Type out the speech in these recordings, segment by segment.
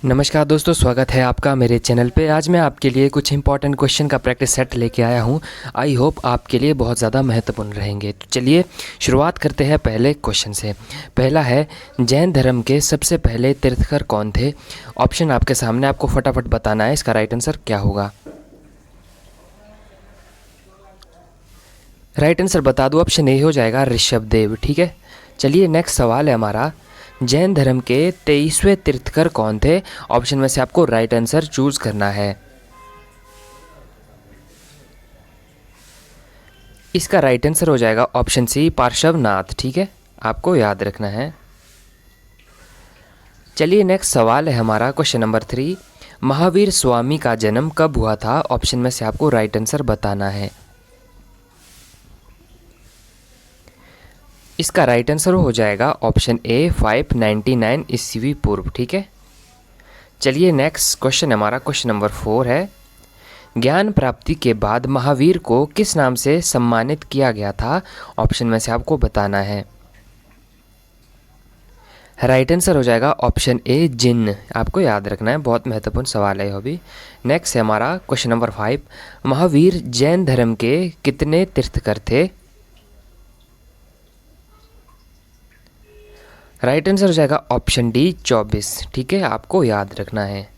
नमस्कार दोस्तों, स्वागत है आपका मेरे चैनल पे। आज मैं आपके लिए कुछ इंपॉर्टेंट क्वेश्चन का प्रैक्टिस सेट लेके आया हूँ। आई होप आपके लिए बहुत ज़्यादा महत्वपूर्ण रहेंगे। तो चलिए शुरुआत करते हैं पहले क्वेश्चन से। पहला है, जैन धर्म के सबसे पहले तीर्थंकर कौन थे? ऑप्शन आपके सामने, आपको फटाफट बताना है इसका राइट आंसर क्या होगा। राइट आंसर बता दूँ, ऑप्शन ए हो जाएगा ऋषभदेव। ठीक है, चलिए नेक्स्ट सवाल है हमारा, जैन धर्म के 23वें तीर्थंकर कौन थे? ऑप्शन में से आपको राइट आंसर चूज करना है। इसका राइट आंसर हो जाएगा ऑप्शन सी पार्श्वनाथ। ठीक है, आपको याद रखना है। चलिए नेक्स्ट सवाल है हमारा, क्वेश्चन नंबर 3, महावीर स्वामी का जन्म कब हुआ था? ऑप्शन में से आपको राइट आंसर बताना है। इसका राइट आंसर हो जाएगा ऑप्शन ए 599 ईस्वी पूर्व। ठीक है, चलिए नेक्स्ट क्वेश्चन हमारा क्वेश्चन नंबर 4 है, ज्ञान प्राप्ति के बाद महावीर को किस नाम से सम्मानित किया गया था? ऑप्शन में से आपको बताना है। राइट आंसर हो जाएगा ऑप्शन ए जिन। आपको याद रखना है, बहुत महत्वपूर्ण सवाल है यह भी। नेक्स्ट है हमारा क्वेश्चन नंबर 5, महावीर जैन धर्म के कितने तीर्थंकर थे? राइट आंसर हो जाएगा ऑप्शन डी 24। ठीक है, आपको याद रखना है।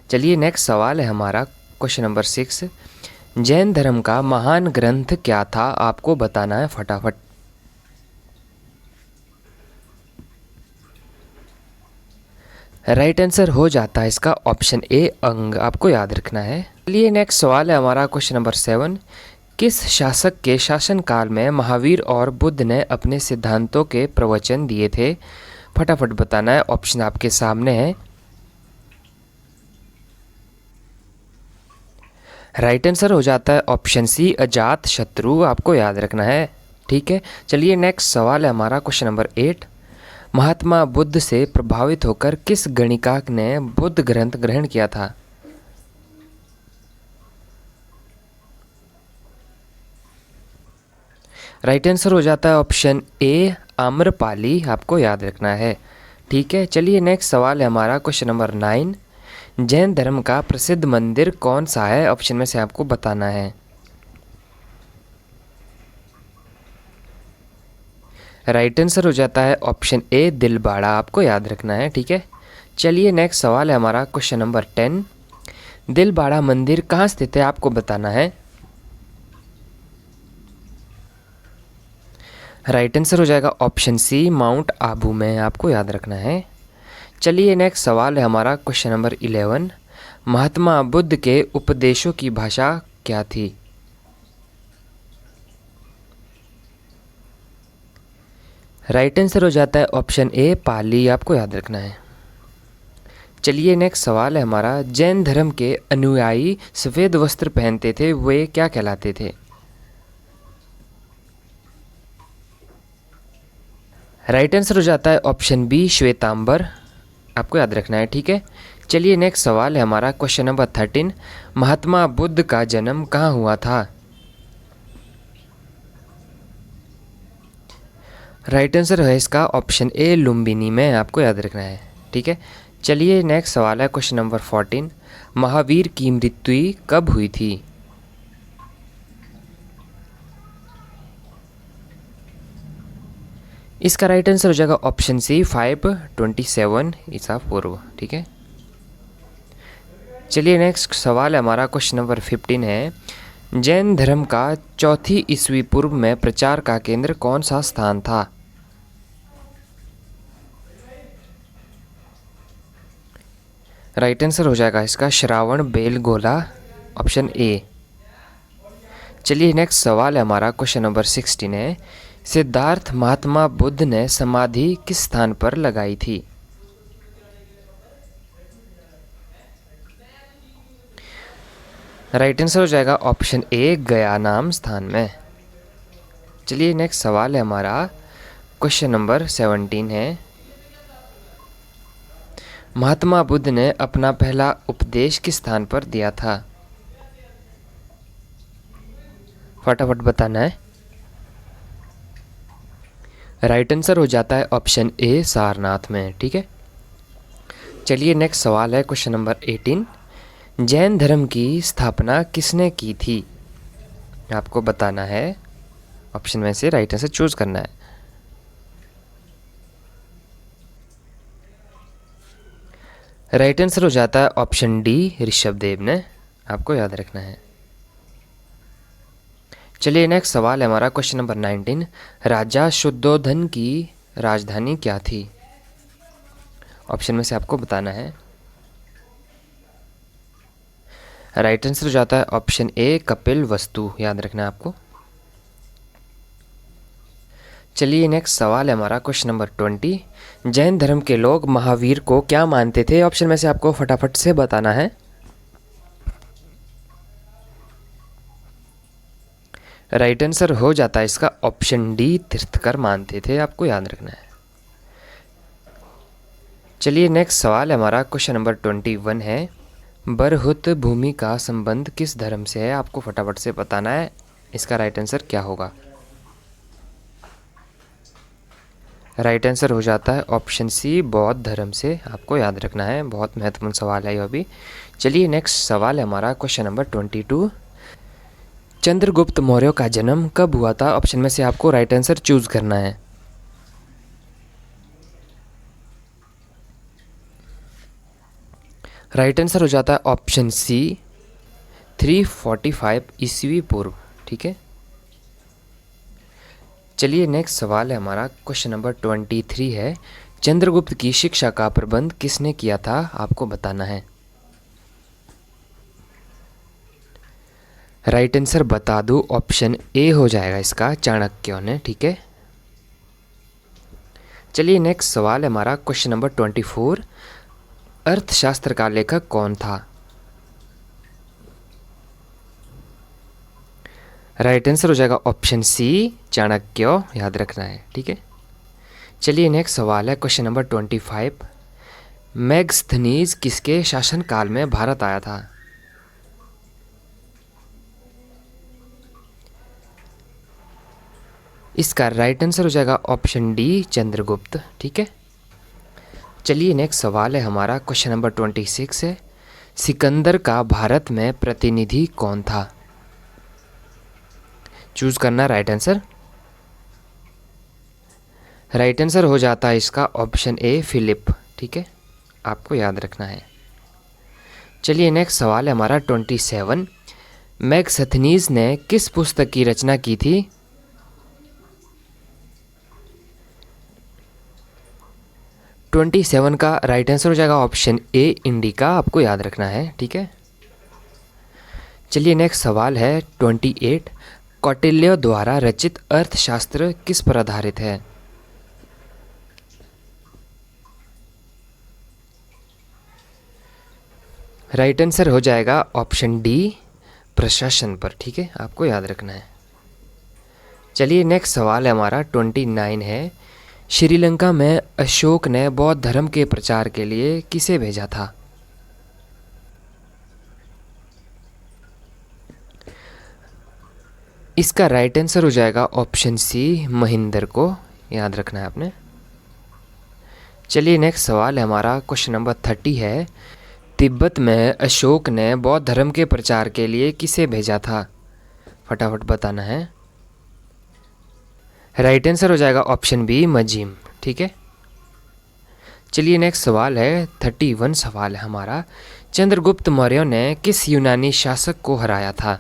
चलिए नेक्स्ट सवाल है हमारा क्वेश्चन नंबर 6, जैन धर्म का महान ग्रंथ क्या था? आपको बताना है फटाफट। राइट आंसर हो जाता है इसका ऑप्शन ए अंग। आपको याद रखना है। चलिए नेक्स्ट सवाल है हमारा क्वेश्चन नंबर 7, किस शासक के शासनकाल में महावीर और बुद्ध ने अपने सिद्धांतों के प्रवचन दिए थे? फटाफट बताना है, ऑप्शन आपके सामने है। राइट आंसर हो जाता है ऑप्शन सी अजात शत्रु। आपको याद रखना है। ठीक है, चलिए नेक्स्ट सवाल है हमारा क्वेश्चन नंबर 8, महात्मा बुद्ध से प्रभावित होकर किस गणिका ने बुद्ध ग्रंथ ग्रहण किया था? राइट आंसर हो जाता है ऑप्शन ए आम्रपाली। आपको याद रखना है। ठीक है, चलिए नेक्स्ट सवाल है हमारा क्वेश्चन नंबर 9, जैन धर्म का प्रसिद्ध मंदिर कौन सा है? ऑप्शन में से आपको बताना है। राइट आंसर हो जाता है ऑप्शन ए दिलबाड़ा। आपको याद रखना है। ठीक है, चलिए नेक्स्ट सवाल है हमारा क्वेश्चन नंबर 10, दिलबाड़ा मंदिर कहाँ स्थित है? आपको बताना है। राइट आंसर हो जाएगा ऑप्शन सी माउंट आबू में। आपको याद रखना है। चलिए नेक्स्ट सवाल है हमारा क्वेश्चन नंबर 11, महात्मा बुद्ध के उपदेशों की भाषा क्या थी? राइट आंसर हो जाता है ऑप्शन ए पाली। आपको याद रखना है। चलिए नेक्स्ट सवाल है हमारा, जैन धर्म के अनुयायी सफ़ेद वस्त्र पहनते थे, वे क्या कहलाते थे? राइट आंसर हो जाता है ऑप्शन बी श्वेतांबर। आपको याद रखना है। ठीक है, चलिए नेक्स्ट सवाल है हमारा क्वेश्चन नंबर 13, महात्मा बुद्ध का जन्म कहाँ हुआ था? राइट आंसर है इसका ऑप्शन ए लुम्बिनी में। आपको याद रखना है। ठीक है, चलिए नेक्स्ट सवाल है क्वेश्चन नंबर 14, महावीर की मृत्यु कब हुई थी? इसका राइट आंसर हो जाएगा ऑप्शन सी 527 ईसा पूर्व। ठीक है, चलिए नेक्स्ट सवाल है हमारा क्वेश्चन नंबर 15 है, जैन धर्म का 4वीं ईस्वी पूर्व में प्रचार का केंद्र कौन सा स्थान था? राइट आंसर हो जाएगा इसका श्रावण बेलगोला, ऑप्शन ए। चलिए नेक्स्ट सवाल है हमारा क्वेश्चन नंबर 16 है, सिद्धार्थ महात्मा बुद्ध ने समाधि किस स्थान पर लगाई थी? राइट आंसर हो जाएगा ऑप्शन ए गया नाम स्थान में। चलिए नेक्स्ट सवाल है हमारा क्वेश्चन नंबर 17 है, महात्मा बुद्ध ने अपना पहला उपदेश किस स्थान पर दिया था? फटाफट बताना है। राइट आंसर हो जाता है ऑप्शन ए सारनाथ में। ठीक है, चलिए नेक्स्ट सवाल है क्वेश्चन नंबर 18। जैन धर्म की स्थापना किसने की थी? आपको बताना है, ऑप्शन में से राइट आंसर चूज करना है। राइट आंसर हो जाता है ऑप्शन डी, ऋषभदेव ने। आपको याद रखना है। चलिए नेक्स्ट सवाल है हमारा क्वेश्चन नंबर 19। राजा शुद्धोधन की राजधानी क्या थी? ऑप्शन में से आपको बताना है। राइट आंसर हो जाता है ऑप्शन ए, कपिल वस्तु। याद रखना है आपको। चलिए नेक्स्ट सवाल है हमारा क्वेश्चन नंबर 20। जैन धर्म के लोग महावीर को क्या मानते थे? ऑप्शन में से आपको फटाफट से बताना है। राइट आंसर हो जाता है इसका ऑप्शन डी, तीर्थकर मानते थे। आपको याद रखना है। चलिए नेक्स्ट सवाल है हमारा क्वेश्चन नंबर 21 है। बरहुत भूमि का संबंध किस धर्म से है? आपको फटाफट से बताना है। इसका राइट आंसर क्या होगा? राइट आंसर हो जाता है ऑप्शन सी, बौद्ध धर्म से। आपको याद रखना है। बहुत महत्वपूर्ण सवाल है यह भी। चलिए नेक्स्ट सवाल है हमारा क्वेश्चन नंबर 22। चंद्रगुप्त मौर्य का जन्म कब हुआ था? ऑप्शन में से आपको राइट आंसर चूज करना है। राइट आंसर हो जाता है ऑप्शन सी, 345 ईस्वी पूर्व। ठीक है। चलिए नेक्स्ट सवाल है हमारा क्वेश्चन नंबर 23 है। चंद्रगुप्त की शिक्षा का प्रबंध किसने किया था? आपको बताना है। राइट आंसर बता दूं, ऑप्शन ए हो जाएगा इसका, चाणक्य ने। ठीक है। चलिए नेक्स्ट सवाल है हमारा क्वेश्चन नंबर 24। अर्थशास्त्र का लेखक कौन था? राइट आंसर हो जाएगा ऑप्शन सी, चाणक्य। याद रखना है। ठीक है। चलिए नेक्स्ट सवाल है क्वेश्चन नंबर 25। मेगस्थनीज किसके शासनकाल में भारत आया था? इसका राइट आंसर हो जाएगा ऑप्शन डी, चंद्रगुप्त। ठीक है। चलिए नेक्स्ट सवाल है हमारा क्वेश्चन नंबर 26 है। सिकंदर का भारत में प्रतिनिधि कौन था? चूज करना राइट आंसर। राइट आंसर हो जाता है इसका ऑप्शन ए, फिलिप। ठीक है। आपको याद रखना है। चलिए नेक्स्ट सवाल है हमारा 27। मेगस्थनीज ने किस पुस्तक की रचना की थी? ट्वेंटी 27 का राइट आंसर हो जाएगा ऑप्शन ए, इंडिका। आपको याद रखना है। ठीक है। चलिए नेक्स्ट सवाल है 28। कौटिल्य द्वारा रचित अर्थशास्त्र किस पर आधारित है? राइट आंसर हो जाएगा ऑप्शन डी, प्रशासन पर। ठीक है। आपको याद रखना है। चलिए नेक्स्ट सवाल है हमारा 29 है। श्रीलंका में अशोक ने बौद्ध धर्म के प्रचार के लिए किसे भेजा था? इसका राइट आंसर हो जाएगा ऑप्शन सी, महेंद्र को। याद रखना है आपने। चलिए नेक्स्ट सवाल है हमारा क्वेश्चन नंबर 30 है। तिब्बत में अशोक ने बौद्ध धर्म के प्रचार के लिए किसे भेजा था? फटाफट बताना है। राइट आंसर हो जाएगा ऑप्शन बी, मजीम। ठीक है। चलिए नेक्स्ट सवाल है 31 सवाल है हमारा। चंद्रगुप्त मौर्य ने किस यूनानी शासक को हराया था?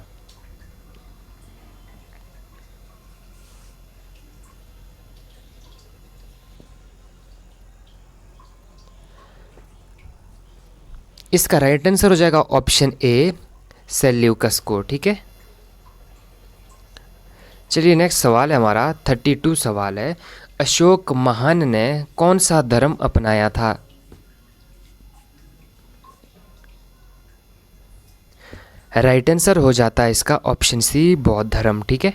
इसका राइट आंसर हो जाएगा ऑप्शन ए, सेल्यूकस को। ठीक है। चलिए नेक्स्ट सवाल है हमारा 32 सवाल है। अशोक महान ने कौन सा धर्म अपनाया था? राइट आंसर हो जाता है इसका ऑप्शन सी, बौद्ध धर्म। ठीक है।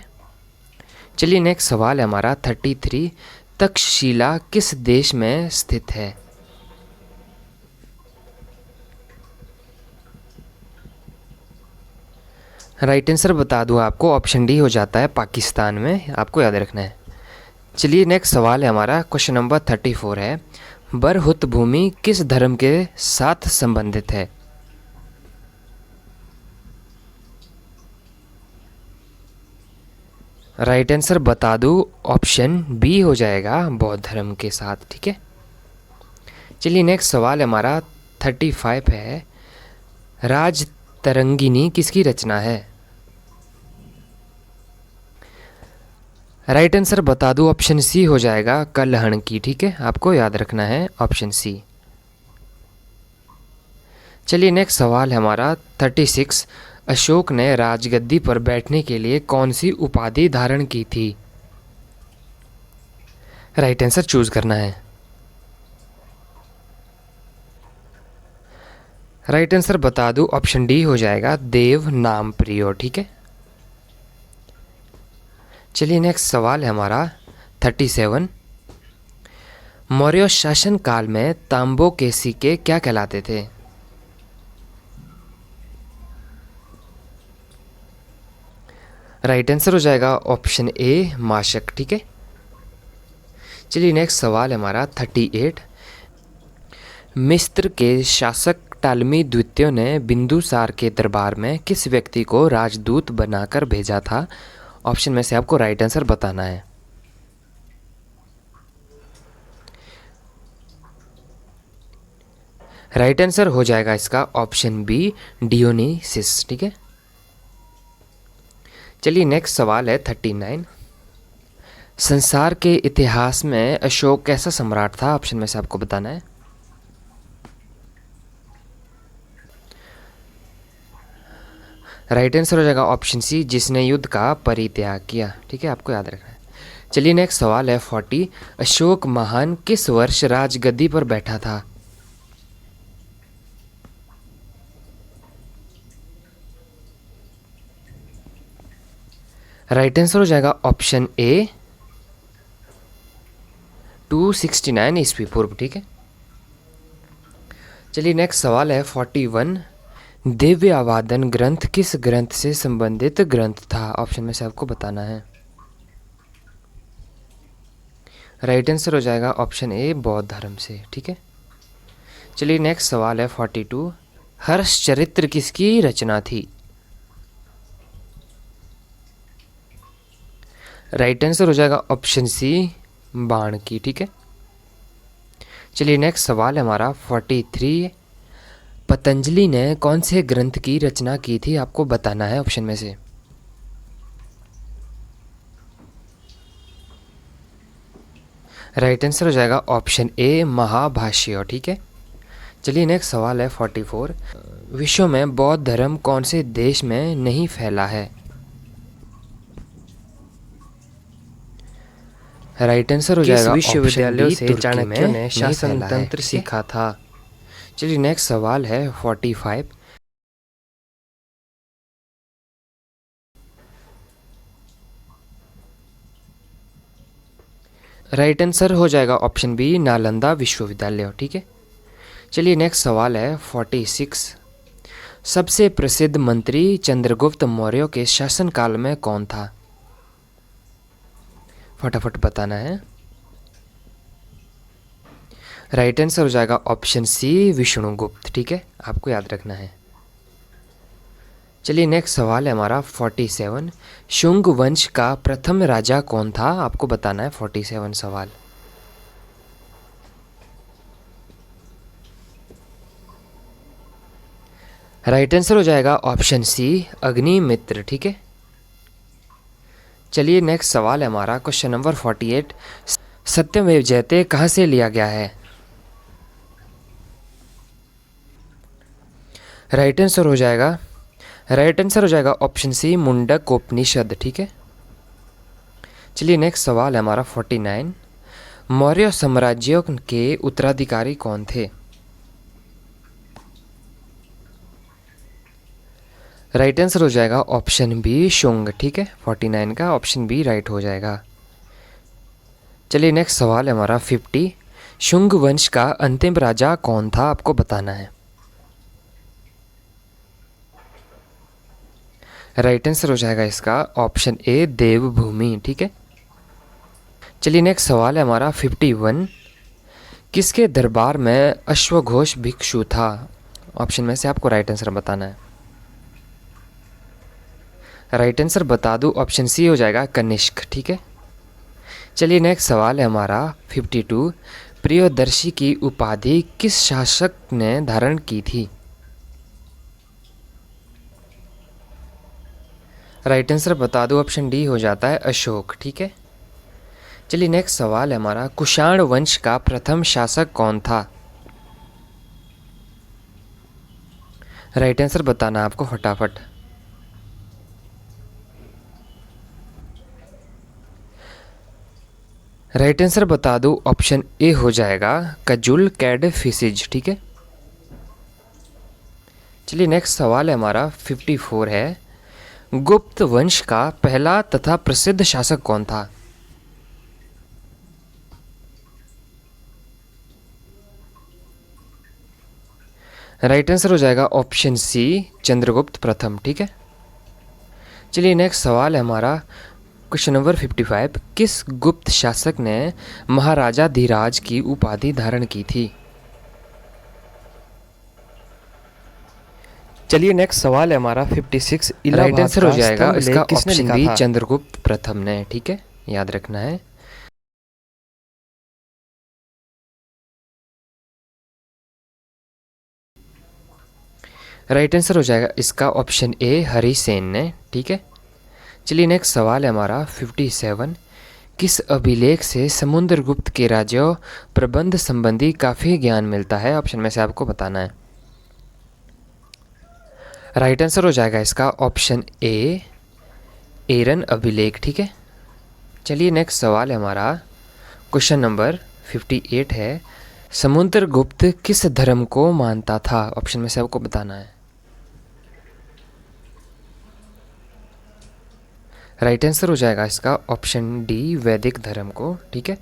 चलिए नेक्स्ट सवाल है हमारा 33। तक्षशिला किस देश में स्थित है? राइट आंसर बता दूं आपको, ऑप्शन डी हो जाता है, पाकिस्तान में। आपको याद रखना है। चलिए नेक्स्ट सवाल है हमारा क्वेश्चन नंबर 34 है। बरहुत भूमि किस धर्म के साथ संबंधित है? राइट आंसर बता दूं, ऑप्शन बी हो जाएगा, बौद्ध धर्म के साथ। ठीक है, चलिए नेक्स्ट सवाल हमारा 35 है। राज तरंगिनी किसकी रचना है? राइट आंसर बता दूं, ऑप्शन सी हो जाएगा, कल्हण की। ठीक है, आपको याद रखना है ऑप्शन सी। चलिए नेक्स्ट सवाल है हमारा 36। अशोक ने राजगद्दी पर बैठने के लिए कौन सी उपाधि धारण की थी? राइट आंसर चूज करना है। राइट आंसर बता दूं, ऑप्शन डी हो जाएगा, देव नाम प्रियो। ठीक है, चलिए नेक्स्ट सवाल है हमारा 37। मौर्य शासन काल में तांबों के सिक्के क्या कहलाते थे? राइट आंसर हो जाएगा ऑप्शन ए, माशक। ठीक है, चलिए नेक्स्ट सवाल है हमारा 38। मिस्र के शासक टालमी द्वितीय ने बिंदुसार के दरबार में किस व्यक्ति को राजदूत बनाकर भेजा था? ऑप्शन में से आपको राइट आंसर बताना है। राइट आंसर हो जाएगा इसका ऑप्शन बी, डियोनीसिस। ठीक है, चलिए नेक्स्ट सवाल है 39। संसार के इतिहास में अशोक कैसा सम्राट था? ऑप्शन में से आपको बताना है। राइट आंसर हो जाएगा ऑप्शन सी, जिसने युद्ध का परित्याग किया। ठीक है, आपको याद रखना है। चलिए नेक्स्ट सवाल है 40। अशोक महान किस वर्ष राजगद्दी पर बैठा था? राइट आंसर हो जाएगा ऑप्शन ए, 269 ईस्वी पूर्व। ठीक है, चलिए नेक्स्ट सवाल है 41। दिव्य आवादन ग्रंथ किस ग्रंथ से संबंधित ग्रंथ था? ऑप्शन में से आपको बताना है। राइट आंसर हो जाएगा ऑप्शन ए, बौद्ध धर्म से। ठीक है, चलिए नेक्स्ट सवाल है 42। हर्षचरित्र किसकी रचना थी? राइट आंसर हो जाएगा ऑप्शन सी, बाण की। ठीक है, चलिए नेक्स्ट सवाल है हमारा 43। पतंजलि ने कौन से ग्रंथ की रचना की थी? आपको बताना है ऑप्शन में से। राइट आंसर हो जाएगा ऑप्शन ए, महाभाष्य। ठीक है, चलिए नेक्स्ट सवाल है 44। विश्व में बौद्ध धर्म कौन से देश में नहीं फैला है? राइट आंसर हो जाएगा विश्वविद्यालयों से चाणक्य ने शासन तंत्र सीखा था। चलिए नेक्स्ट सवाल है 45। राइट आंसर हो जाएगा ऑप्शन बी, नालंदा विश्वविद्यालय। ठीक है, चलिए नेक्स्ट सवाल है 46। सबसे प्रसिद्ध मंत्री चंद्रगुप्त मौर्य के शासनकाल में कौन था? फटाफट बताना है। राइट आंसर हो जाएगा ऑप्शन सी, विष्णुगुप्त। ठीक है, आपको याद रखना है। चलिए नेक्स्ट सवाल है हमारा 47। शुंग वंश का प्रथम राजा कौन था? आपको बताना है 47 सवाल। राइट आंसर हो जाएगा ऑप्शन सी, अग्निमित्र। ठीक है, चलिए नेक्स्ट सवाल है हमारा क्वेश्चन नंबर 48। सत्यमेव जयते कहाँ से लिया गया है? राइट आंसर हो जाएगा ऑप्शन सी, मुंडक उपनिषद। ठीक है, चलिए नेक्स्ट सवाल है हमारा 49। मौर्य साम्राज्य के उत्तराधिकारी कौन थे? राइट आंसर हो जाएगा ऑप्शन बी, शुंग। ठीक है, 49 का ऑप्शन बी राइट हो जाएगा। चलिए नेक्स्ट सवाल है हमारा 50। शुंग वंश का अंतिम राजा कौन था? आपको बताना है। राइट आंसर हो जाएगा इसका ऑप्शन ए, देवभूमि। ठीक है, चलिए नेक्स्ट सवाल है हमारा 51। किसके दरबार में अश्वघोष भिक्षु था? ऑप्शन में से आपको राइट आंसर बताना है। राइट आंसर बता दूं, ऑप्शन सी हो जाएगा कनिष्क। ठीक है, चलिए नेक्स्ट सवाल है हमारा 52। प्रियोदर्शी की उपाधि किस शासक ने धारण की थी? राइट आंसर बता दूं, ऑप्शन डी हो जाता है अशोक। ठीक है, चलिए नेक्स्ट सवाल है हमारा, कुषाण वंश का प्रथम शासक कौन था? राइट आंसर बताना आपको फटाफट। राइट आंसर बता दूं, ऑप्शन ए हो जाएगा कजुल कैडफिसिज। ठीक है, चलिए नेक्स्ट सवाल है हमारा 54 है, गुप्त वंश का पहला तथा प्रसिद्ध शासक कौन था? राइट आंसर हो जाएगा ऑप्शन सी चंद्रगुप्त प्रथम। ठीक है, चलिए नेक्स्ट सवाल है हमारा क्वेश्चन नंबर 55। किस गुप्त शासक ने महाराजा धीराज की उपाधि धारण की थी? चलिए नेक्स्ट सवाल है हमारा 56। राइट आंसर हो जाएगा इसका ऑप्शन बी चंद्रगुप्त प्रथम ने। ठीक है, याद रखना है। राइट आंसर हो जाएगा इसका ऑप्शन ए हरिसेन ने। ठीक है, चलिए नेक्स्ट सवाल है हमारा 57। किस अभिलेख से समुद्रगुप्त के राज्यों प्रबंध संबंधी काफ़ी ज्ञान मिलता है? ऑप्शन में से आपको बताना है। राइट आंसर हो जाएगा इसका ऑप्शन ए एरन अभिलेख। ठीक है, चलिए नेक्स्ट सवाल है हमारा क्वेश्चन नंबर 58 है, समुद्रगुप्त किस धर्म को मानता था? ऑप्शन में से आपको बताना है। राइट आंसर हो जाएगा इसका ऑप्शन डी वैदिक धर्म को। ठीक है,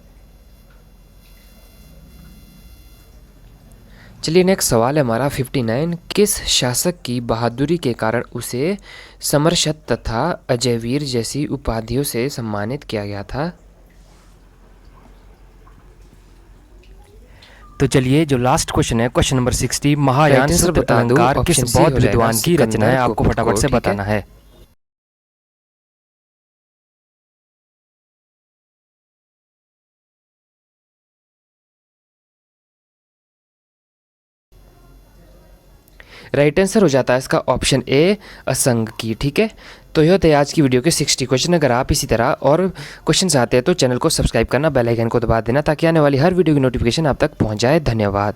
चलिए नेक्स्ट सवाल है हमारा 59। किस शासक की बहादुरी के कारण उसे समरशत तथा अजयवीर जैसी उपाधियों से सम्मानित किया गया था? तो चलिए जो लास्ट क्वेश्चन है, क्वेश्चन नंबर 60, महायान सूत्र अलंकार किस बौद्ध विद्वान की रचना है? आपको फटाफट से बताना है। राइट आंसर हो जाता है इसका ऑप्शन ए असंग की। ठीक है, तो यह थे आज की वीडियो के 60 क्वेश्चन। अगर आप इसी तरह और क्वेश्चन चाहते हैं तो चैनल को सब्सक्राइब करना, बेल आइकन को दबा देना ताकि आने वाली हर वीडियो की नोटिफिकेशन आप तक पहुंच जाए। धन्यवाद।